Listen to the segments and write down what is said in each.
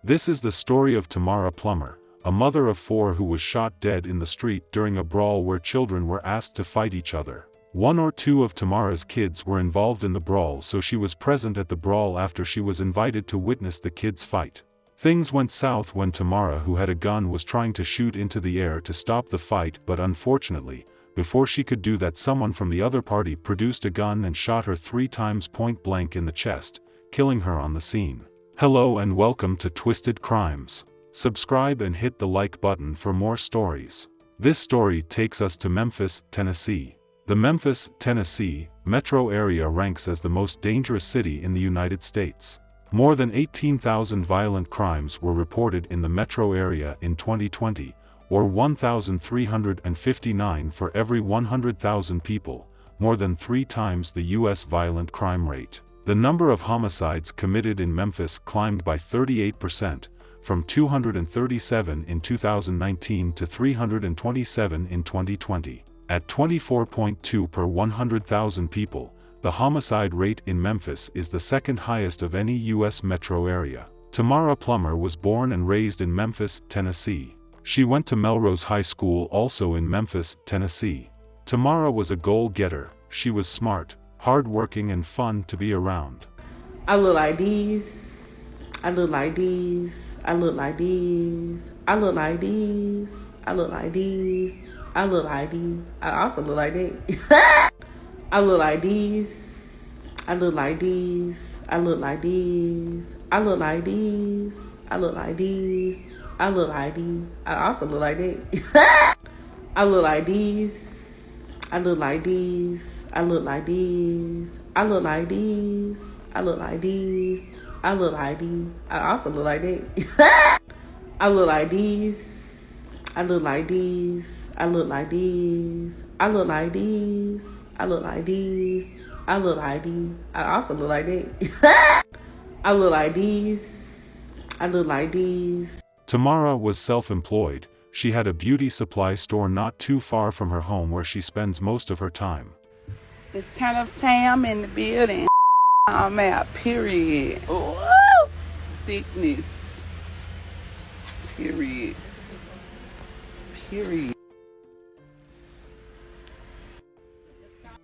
This is the story of Tamara Plummer, a mother of 4 who was shot dead in the street during a brawl where children were asked to fight each other. 1 or 2 of Tamara's kids were involved in the brawl, so she was present at the brawl after she was invited to witness the kids fight. Things went south when Tamara, who had a gun, was trying to shoot into the air to stop the fight, but unfortunately, before she could do that, someone from the other party produced a gun and shot her 3 times point blank in the chest, killing her on the scene. Hello and welcome to Twisted Crimes. Subscribe and hit the like button for more stories. This story takes us to Memphis, Tennessee. The Memphis, Tennessee, metro area ranks as the most dangerous city in the United States. More than 18,000 violent crimes were reported in the metro area in 2020, or 1,359 for every 100,000 people, more than 3 times the U.S. violent crime rate. The number of homicides committed in Memphis climbed by 38%, from 237 in 2019 to 327 in 2020. At 24.2 per 100,000 people, the homicide rate in Memphis is the second highest of any U.S. metro area. Tamara Plummer was born and raised in Memphis, Tennessee. She went to Melrose High School, also in Memphis, Tennessee. Tamara was a goal-getter. She was smart, hard-working, and fun to be around. I look like these. I look like these. I look like these. I look like these. I look like these. I look like these. I also look like that. I look like these. I look like these. I look like these. I look like these. I look like these. I look like these. I also look like that. I look like these. I look like these. I look like these. I look like these. I look like these. I look like these. I also look like that. I look like these. I look like these. I look like these. I look like these. I look like these. I look like these. I also look like that. I look like these. I look like these. Tamara was self-employed. She had a beauty supply store not too far from her home where she spends most of her time. It's Turn Up Tam in the building. I'm out, period. Woo! Thickness. Period. Period.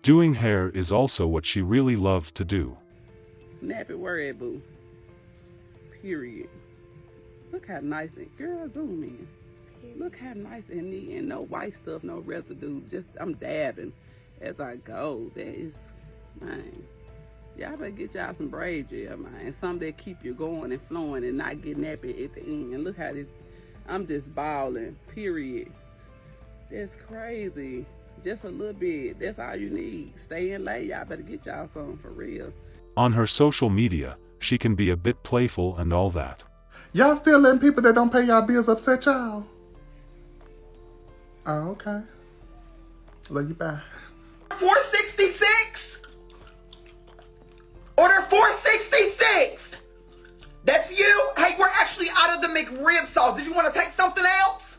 Doing hair is also what she really loved to do. Nappy word, boo. Period. Look how nice and girl, zoom in. Look how nice and neat, and no white stuff, no residue. Just I'm dabbing as I go. That is, man. Y'all better get y'all some braid gel, man. Some that keep you going and flowing and not get nappy at the end. And look how this, I'm just balling. Period. That's crazy. Just a little bit. That's all you need. Stay in late. Y'all better get y'all something for real. On her social media, she can be a bit playful and all that. Y'all still letting people that don't pay y'all bills upset y'all? Oh, okay. Love you, bye. 466? Order 466. That's you? Hey, we're actually out of the McRib sauce. Did you want to take something else?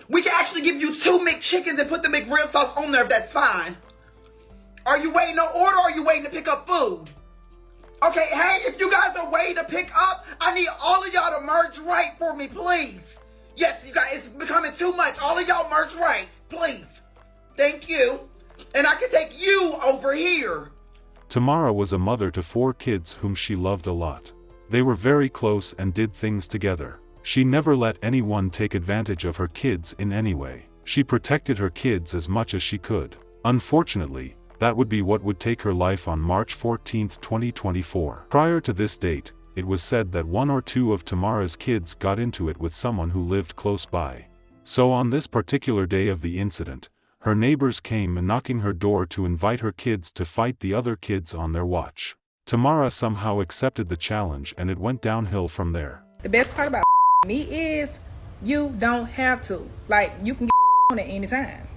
We can actually give you 2 McChickens and put the McRib sauce on there if that's fine. Are you waiting on order or are you waiting to pick up food? Okay, hey, if you guys are waiting to pick up, I need all of y'all to merge right for me, please. Yes, you guys, it's becoming too much. All of y'all merge right, please. Thank you. And I can take you over here. Tamara was a mother to 4 kids whom she loved a lot. They were very close and did things together. She never let anyone take advantage of her kids in any way. She protected her kids as much as she could. Unfortunately, that would be what would take her life on March 14, 2024. Prior to this date, it was said that 1 or 2 of Tamara's kids got into it with someone who lived close by. So on this particular day of the incident, her neighbors came knocking her door to invite her kids to fight the other kids on their watch. Tamara somehow accepted the challenge and it went downhill from there. The best part about me is you don't have to. Like, you can get on at any time.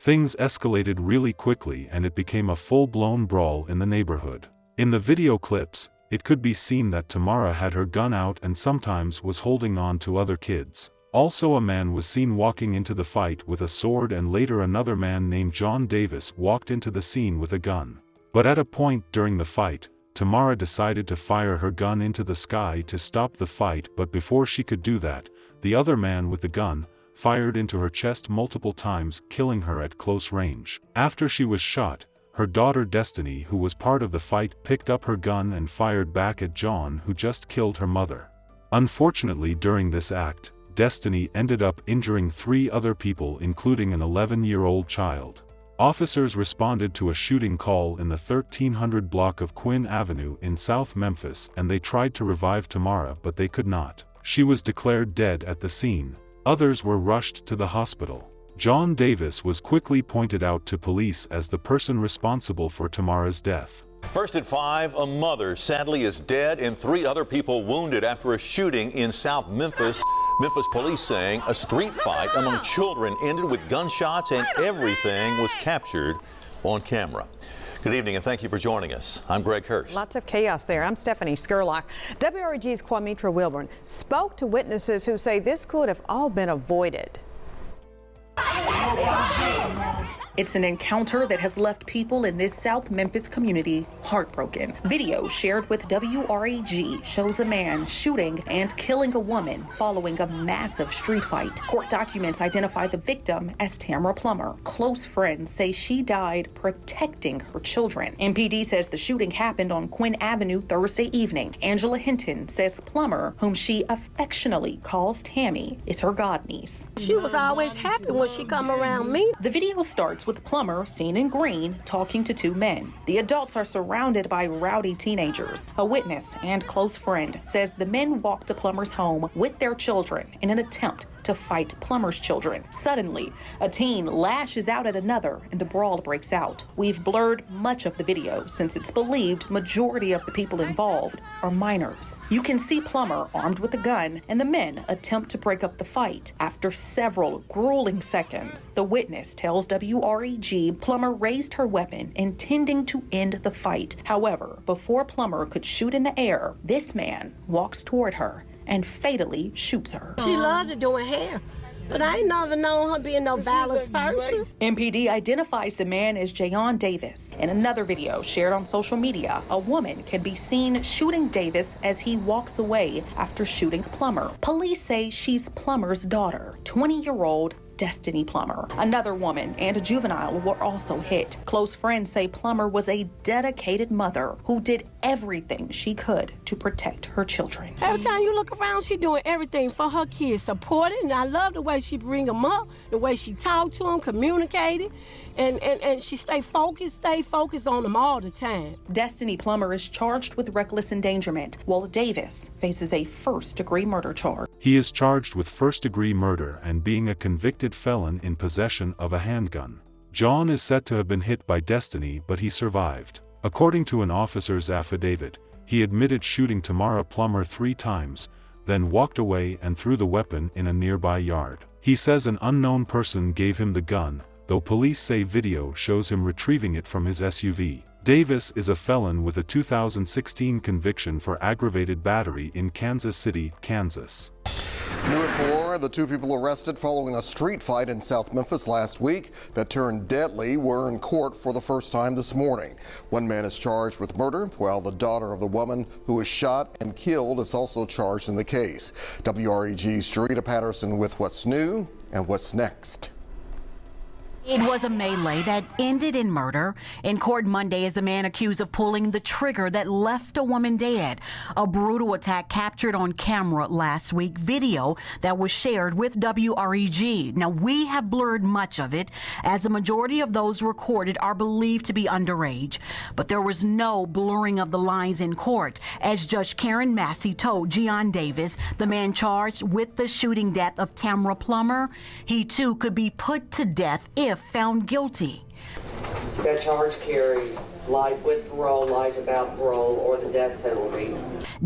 Things escalated really quickly and it became a full-blown brawl in the neighborhood. In the video clips, it could be seen that Tamara had her gun out and sometimes was holding on to other kids. Also, a man was seen walking into the fight with a sword, and later another man named John Davis walked into the scene with a gun. But at a point during the fight, Tamara decided to fire her gun into the sky to stop the fight, but before she could do that, the other man with the gun fired into her chest multiple times, killing her at close range. After she was shot, her daughter Destiny, who was part of the fight, picked up her gun and fired back at John, who just killed her mother. Unfortunately, during this act, Destiny ended up injuring 3 other people, including an 11-year-old child. Officers responded to a shooting call in the 1300 block of Quinn Avenue in South Memphis, and they tried to revive Tamara, but they could not. She was declared dead at the scene. Others were rushed to the hospital. John Davis was quickly pointed out to police as the person responsible for Tamara's death. First at 5, a mother sadly is dead and 3 other people wounded after a shooting in South Memphis. Memphis police saying a street fight among children ended with gunshots and everything was captured on camera. Good evening and thank you for joining us. I'm Greg Hurst. Lots of chaos there. I'm Stephanie Skurlock. WREG's Kwamitra Wilburn spoke to witnesses who say this could have all been avoided. It's an encounter that has left people in this South Memphis community heartbroken. Video shared with WREG shows a man shooting and killing a woman following a massive street fight. Court documents identify the victim as Tamara Plummer. Close friends say she died protecting her children. MPD says the shooting happened on Quinn Avenue Thursday evening. Angela Hinton says Plummer, whom she affectionately calls Tammy, is her godniece. She was always happy when she come around me. The video starts with Plummer, seen in green, talking to 2 men. The adults are surrounded by rowdy teenagers. A witness and close friend says the men walked to Plummer's home with their children in an attempt to fight Plummer's children. Suddenly, a teen lashes out at another and a brawl breaks out. We've blurred much of the video since it's believed majority of the people involved are minors. You can see Plummer armed with a gun and the men attempt to break up the fight. After several grueling seconds, the witness tells WREG Plummer raised her weapon intending to end the fight. However, before Plummer could shoot in the air, this man walks toward her and fatally shoots her. She loved doing hair, but I ain't never known her being no violent person. MPD identifies the man as Jayon Davis. In another video shared on social media, a woman can be seen shooting Davis as he walks away after shooting Plummer. Police say she's Plummer's daughter, 20-year-old Destiny Plummer. Another woman and a juvenile were also hit. Close friends say Plummer was a dedicated mother who did everything she could to protect her children. Every time you look around, she doing everything for her kids, supporting, and I love the way she bring them up, the way she talk to them, communicating, and she stay focused on them all the time. Destiny Plummer is charged with reckless endangerment, while Davis faces a first-degree murder charge. He is charged with first-degree murder and being a convicted felon in possession of a handgun. John is said to have been hit by Destiny, but he survived. According to an officer's affidavit, he admitted shooting Tamara Plummer 3 times, then walked away and threw the weapon in a nearby yard. He says an unknown person gave him the gun, though police say video shows him retrieving it from his SUV. Davis is a felon with a 2016 conviction for aggravated battery in Kansas City, Kansas. New at 4, the 2 people arrested following a street fight in South Memphis last week that turned deadly were in court for the first time this morning. One man is charged with murder, while the daughter of the woman who was shot and killed is also charged in the case. WREG's Jarita Patterson with what's new and what's next. It was a melee that ended in murder. In court Monday as the man accused of pulling the trigger that left a woman dead. A brutal attack captured on camera last week, video that was shared with WREG. Now, we have blurred much of it, as the majority of those recorded are believed to be underage. But there was no blurring of the lines in court, as Judge Karen Massey told Jayon Davis, the man charged with the shooting death of Tamara Plummer, he too could be put to death if found guilty. That charge carries life with parole, life without parole, or the death penalty.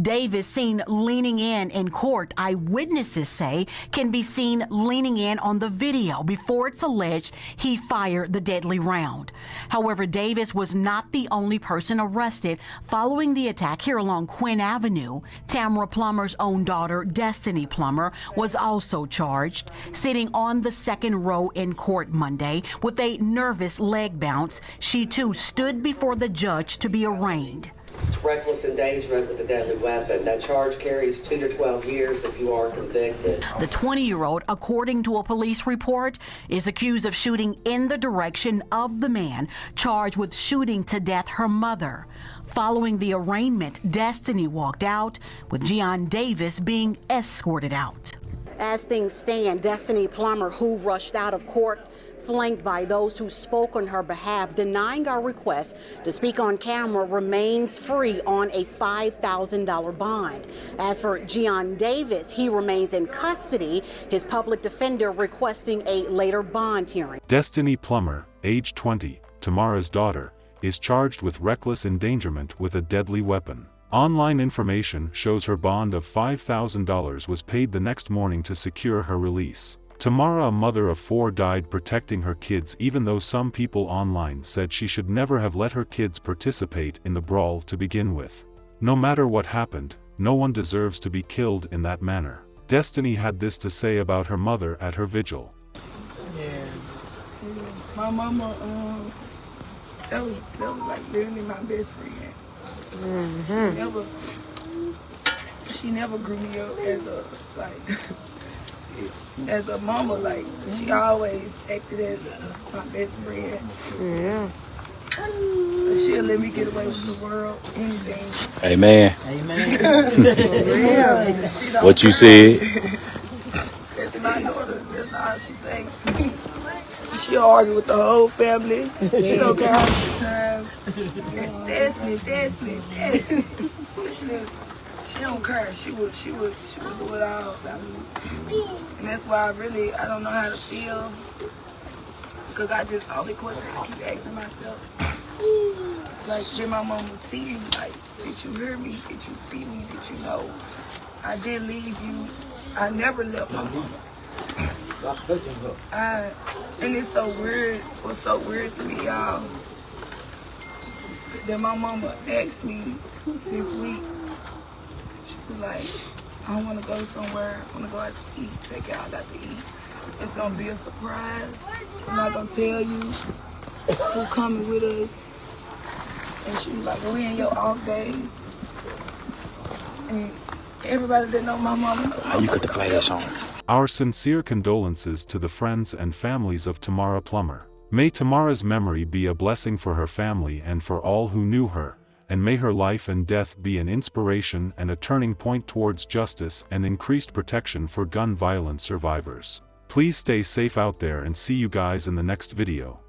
Davis seen leaning in court. Eyewitnesses say can be seen leaning in on the video before it's alleged he fired the deadly round. However, Davis was not the only person arrested following the attack here along Quinn Avenue. Tamara Plummer's own daughter, Destiny Plummer, was also charged, sitting on the second row in court Monday with a nervous leg bounce. She too stood before the judge to be arraigned. It's reckless endangerment with a deadly weapon. That charge carries 2 to 12 years if you are convicted. The 20-year-old, according to a police report, is accused of shooting in the direction of the man charged with shooting to death her mother. Following the arraignment, Destiny walked out, with Gian Davis being escorted out. As things stand, Destiny Plummer, who rushed out of court, flanked by those who spoke on her behalf, denying our request to speak on camera, remains free on a $5,000 bond. As for Gian Davis, he remains in custody, his public defender requesting a later bond hearing. Destiny Plummer, age 20, Tamara's daughter, is charged with reckless endangerment with a deadly weapon. Online information shows her bond of $5,000 was paid the next morning to secure her release. Tamara, a mother of 4, died protecting her kids, even though some people online said she should never have let her kids participate in the brawl to begin with. No matter what happened, no one deserves to be killed in that manner. Destiny had this to say about her mother at her vigil. Yeah. My mama, that was like literally my best friend. She never grew me up as a mama. Like, she always acted as my best friend. Yeah. She'll let me get away with the world, anything. Amen. Amen. What you said? That's my daughter. That's all she say. She'll argue with the whole family. She don't care how many times. Destiny. She don't care. She would do it all. And that's why I don't know how to feel. Because all the questions I keep asking myself. Like, did my mama see me? Like, did you hear me? Did you see me? Did you know? I did leave you. I never left my mama. And it's so weird. What's so weird to me, y'all, that my mama asked me this week. She was like, I want to go somewhere. I want to go out to eat. Take y'all out to eat. It's going to be a surprise. I'm not going to tell you who coming with us. And she was like, we in your off days. And everybody that know my mama. You cut the flash on. Our sincere condolences to the friends and families of Tamara Plummer. May Tamara's memory be a blessing for her family and for all who knew her, and may her life and death be an inspiration and a turning point towards justice and increased protection for gun violence survivors. Please stay safe out there and see you guys in the next video.